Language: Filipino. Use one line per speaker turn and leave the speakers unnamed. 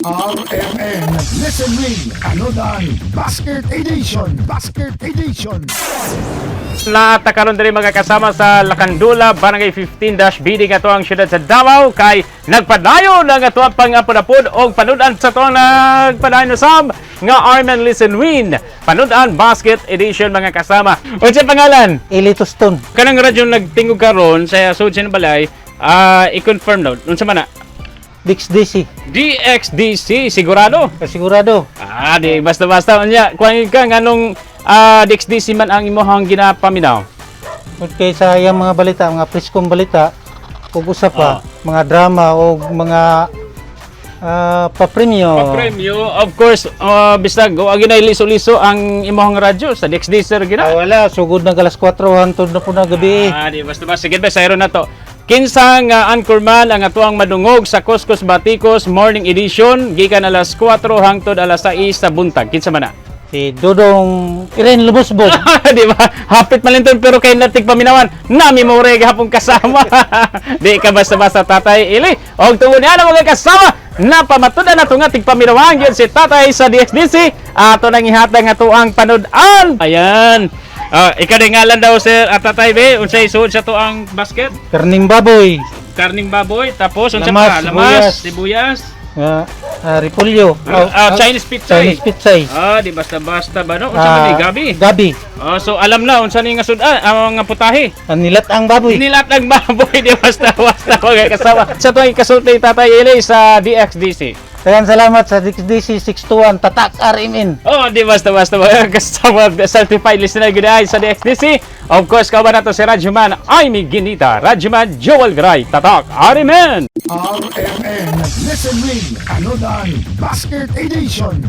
RMN Listen Ring Anodan Basket Edition
Lahat karon diri mga kasama sa Lakandula, Barangay 15-BD nga to ang siyudad sa Davao kay nagpadayon ang atuang pangapod og panudan sa to nagpadayon sab nga RMN Listen Win panudan Basket Edition mga kasama. Unsa pangalan?
Ilituston.
Kanang radyo nagtingog karon sa Sudsin Balay, i-confirm daw. Unsa man na?
DXDC.
DXDC sigurado.
Sigurado.
Di basta-basta unya kuan ka nganong DXDC man ang imong ginapaminaw.
Okay, sa iyang mga balita, mga preskong balita, ug usa pa, mga drama o mga papremyo.
Papremyo, of course, bisag o ginay liso-liso ang imong radyo sa DXDC ra gina.
Wala, sugod na alas 4 hangtod na po na gabi.
Di basta-basta sige ba sayro na to. Kinsang anchorman ang atuang madungog sa Kuskus Batikos Morning Edition gikan alas 4 hangtod alas 6 sa buntag. Kinsa man na?
Si Dodong Irene Lubosbog.
Di ba? Hapit malinton pero kay natig paminawan. Nami mo rin hapong kasama. Di ka basta-basta Tatay Ili. Og tungod niya na mga kasama. Napamatudan na ito nga tigpaminawan yun si Tatay sa DXDC. Ato nang ihatag nga ito ang panudan. Ayan. Ikaw din ngalan daw sir at Tatay B. Unsay suod sa to ang basket?
Karning baboy.
Karning baboy. Tapos unsa
Lamas,
pa? Lamas, sibuyas.
Repolyo.
Chinese pizza.
Chinese pizza.
Di basta-basta ba no? Unsa man ni gabi?
Gabi.
So alam na unsa ni nga sudan ang nga putahe.
Nilat ang baboy.
Nilat ang baboy di basta-basta mga kasama. Sa tuwing kasulti Tatay Eli sa DXDC.
Kaya salamat sa DXDC 621 Tatak RMN.
Di basta-basta mga kasama. Certified listener ginahay sa DXDC. Of course, kauban nato si Radyoman Aimee Ginita, Radyoman Joel Gray, Tatak RMN.
RMN Listen Ring Anodan Basket Edition